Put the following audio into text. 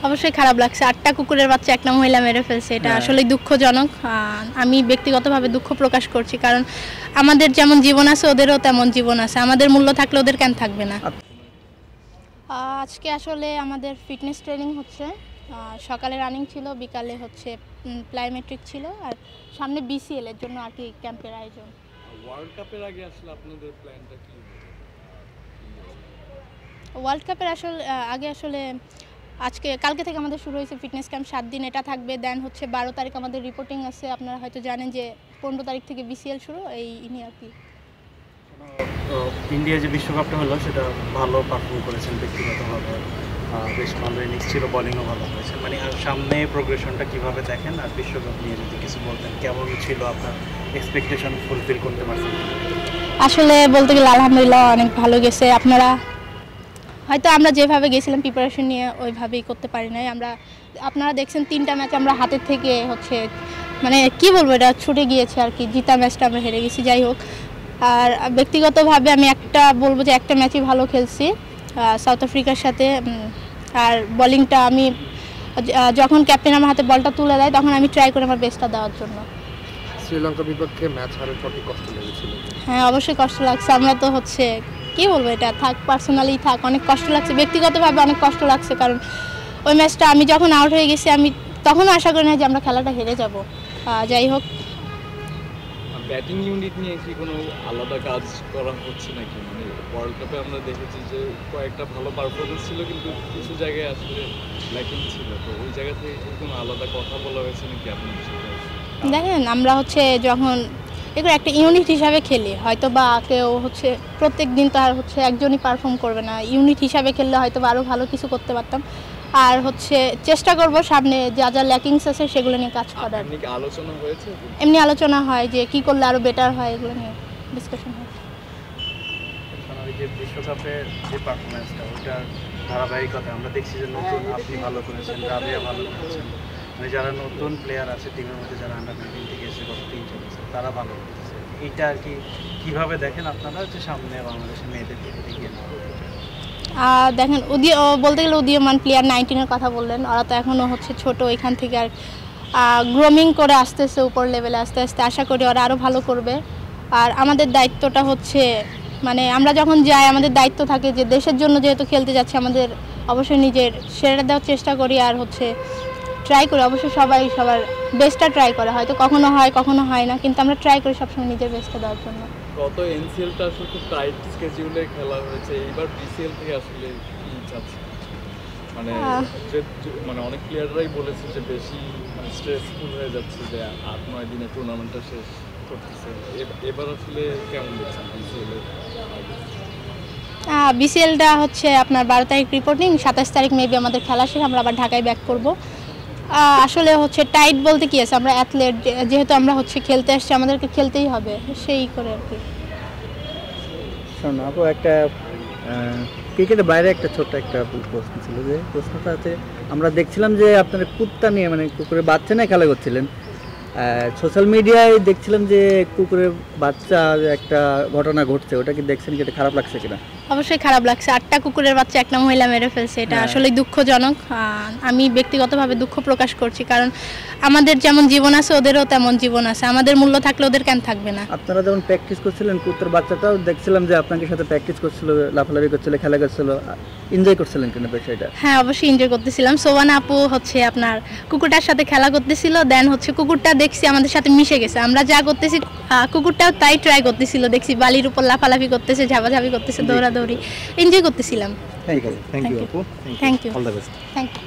অবশ্যই খারাপ লাগছে। 8টা কুকুরের বাচ্চা একটা মহিলা মেরে ফেলছে, এটা আসলে দুঃখজনক। আমি ব্যক্তিগতভাবে দুঃখ প্রকাশ করছি, কারণ আমাদের যেমন জীবন আছে ওদেরও তেমন জীবন আছে, আমাদের মূল্য থাকলে ওদের কেন থাকবে না। আজকে আসলে আমাদের ফিটনেস ট্রেনিং হচ্ছে, সকালে রানিং ছিল, বিকালে হচ্ছে প্লাইমেট্রিক ছিল, আর সামনে বিসিএল এর জন্য আর কি ক্যাম্পের আয়োজন। ওয়ার্ল্ড কাপের আগে আসলে আপনাদের প্ল্যানটা কি? ওয়ার্ল্ড কাপের আগে আসলে কালকে থেকে আমাদের শুরু হয়েছে ফিটনেস ক্যাম্প, 7 দিন এটা থাকবে। দেন হচ্ছে 12 তারিখ আমাদের রিপোর্টিং আছে। আপনারা হয়তো জানেন যে 15 তারিখ থেকে বিসিএল শুরু, এই নিয়ে আর কি। ইন্ডিয়া যে বিশ্বকাপটা হলো সেটা ভালো পারফর্ম করেছেন ব্যক্তিগতভাবে, বেশ ভালো ইনিংস ছিল, বোলিংও ভালো হয়েছে। মানে সামনে প্রোগ্রেশনটা কীভাবে দেখেন, আর বিশ্বকাপ নিয়ে যদি কিছু বলতেন, কেমন ছিল আপনার এক্সপেকটেশন, ফুলফিল করতে পারছেন? আসলে বলতে গেলে আলহামদুলিল্লাহ অনেক ভালো গেছে। হয়তো আমরা যেভাবে গেছিলাম প্রিপারেশন নিয়ে ওইভাবেই করতে পারি নাই। আপনারা দেখছেন 3টা ম্যাচ আমরা হাতের থেকে হচ্ছে মানে কি বলবো, এটা ছুটে গিয়েছে আর কি। জিতা ম্যাচটা আমরা হেরে গেছি, যাই হোক। আর ব্যক্তিগতভাবে আমি বলবো যে একটা ম্যাচই ভালো খেলছি সাউথ আফ্রিকার সাথে। আর বোলিংটা আমি যখন ক্যাপ্টেন আমার হাতে বলটা তুলে দেয় তখন আমি ট্রাই করি আমার বেস্টটা দেওয়ার জন্য। শ্রীলঙ্কার বিপক্ষে ম্যাচ হারের পর কষ্ট লেগেছিল? হ্যাঁ, অবশ্যই কষ্ট লাগছে। আমরা তো হচ্ছে কি বলবো, এটা পার্সোনালি অনেক কষ্ট লাগছে, ব্যক্তিগতভাবে অনেক কষ্ট লাগছে, কারণ ওই ম্যাচটা আমি যখন আউট হয়ে গেছি আমি তখনও আশা করি না যে আমরা খেলাটা হেরে যাব। যাই হোক, ব্যাটিং ইউনিট নিয়ে কি কোনো আলাদা কাজ করা হচ্ছে নাকি? মানে ওয়ার্ল্ড কাপে আমরা দেখেছি যে কয়েকটা ভালো পারফরমেন্স ছিল, কিন্তু কিছু জায়গায় আসলে ল্যাকিং ছিল, তো ওই জায়গা থেকে কোনো আলাদা কথা বলা হয়েছে নাকি আপনার সাথে? দেখেন আমরা হচ্ছে যখন এগুলো একটা ইউনিট হিসাবে খেলি, হয়তো বা কেউ হচ্ছে প্রত্যেক দিন তো আর হচ্ছে একজনই পারফর্ম করবে না। ইউনিট হিসাবে খেললে হয়তো বা আরও ভালো কিছু করতে পারতাম। আর হচ্ছে চেষ্টা করব সামনে যা যা ল্যাকিংস আছে সেগুলো নিয়ে কাজ করার। আলোচনা হয়েছে? এমনি আলোচনা হয় যে কি করলে আরও বেটার হয়, এগুলো নিয়ে ডিসকাশন হয়। যে বিশ্বকাপের যে পারফরমেন্সটা, ওটার ধারাবাহিকতা আমরা দেখছি যে নতুন আপনি ভালো করেছেন, রাবিয়া ভালো করেছেন, মানে যারা নতুন প্লেয়ার আছে টিমের মধ্যে, যারা আন্ডার-19 থেকে এসে গত 3-4 বছর তারা ভালো করতেছে। এইটা আর কি কীভাবে দেখেন আপনারা যে সামনে বাংলাদেশের মেয়েদের দিকে এগিয়ে নেওয়া? দেখেন বলতে গেলে উদীয়মান প্লেয়ার 19-এর কথা বললেন, ওরা তো এখনও হচ্ছে ছোট, এখান থেকে আর গ্রোমিং করে আসতেছে উপর লেভেলে আস্তে আস্তে। আশা করি ওরা আরও ভালো করবে। আর আমাদের দায়িত্বটা হচ্ছে মানে আমরা যখন যাই আমাদের দায়িত্ব থাকে যে দেশের জন্য যেহেতু খেলতে যাচ্ছে আমাদের অবশ্যই নিজের সেরাটা দেওয়ার চেষ্টা করি, আর হচ্ছে ট্রাই করি। অবশ্যই সবার বেস্টটা ট্রাই করে, হয়তো কখনো হয় কখনো হয় না, কিন্তু আমরা ট্রাই করি সবসময় নিজের বেস্টটা দেওয়ার জন্য। গত এনসিএলটা আসলে খুব টাইট স্কেডিউলে খেলা হয়েছে, এইবার বিসিএল থেকে আসলে কি চাচ্ছে? মানে অনেক প্লেয়াররাই বলেছে যে বেশি স্ট্রেসফুল হয়ে যাচ্ছে, যে 8-9 দিনে টুর্নামেন্টটা শেষ করতেছে। এবার আসলে কেমন দেখছেন বিসিএলটা হচ্ছে আপনার 12 তারিখ রিপোর্টিং, 27 তারিখ মেবি আমাদের খেলা শেষ, আমরা আবার ঢাকায় ব্যাক করব। আসলে হচ্ছে টাইট বলতে কি আছে, আমরা অ্যাথলেট, যেহেতু আমরা হচ্ছে খেলতে আসছি আমাদেরকে খেলতেই হবে, সেই করে আর কি। শোনো আপু, একটা ক্রিকেটের বাইরে একটা ছোট্ট একটা প্রশ্ন ছিল, যে প্রশ্নটা আছে আমরা দেখছিলাম যে আপনার কুত্তা নিয়ে মানে কুকুরের বাচ্চা নিয়ে খেলা করছিলেন। সোশ্যাল মিডিয়ায় দেখছিলাম যে কুকুরের বাচ্চা একটা ঘটনা ঘটছে, ওটা কি দেখছেন, কি এটা খারাপ লাগছে কিনা? অবশ্যই খারাপ লাগছে। 8টা কুকুরের বাচ্চা একটা মহিলা মেরে ফেলছে, এটা আসলে দুঃখজনক। আমি ব্যক্তিগতভাবে দুঃখ প্রকাশ করছি, কারণ আমাদের যেমন জীবন আছে ওদেরও তেমন জীবন আছে, আমাদের মূল্য থাকলে ওদের কেন থাকবে না। আপনারা যখন প্র্যাকটিস করছিলেন কুকুরের বাচ্চাটাও দেখছিলাম যে আপনাকে সাথে প্র্যাকটিস করছিল, লাফালাফি করছিল, খেলা করছিল, এনজয় করছিলেন কিনা বিষয়টা? হ্যাঁ, অবশ্যই এনজয় করতেছিলাম। সোবানা আপু হচ্ছে আপনার কুকুরটার সাথে খেলা করতেছিল, দেন হচ্ছে কুকুরটা দেখছি আমাদের সাথে মিশে গেছে, আমরা যা করতেছি কুকুরটাও তাই ট্রাই করতেছিল, দেখছি বালির উপর লাফালাফি করতেছে, ঝাপাঝাপি করতেছে, দৌড়াদৌড়ি, এনজয় করতেছিলাম। থ্যাংক ইউ আপু, thank you, all the best. Thank you.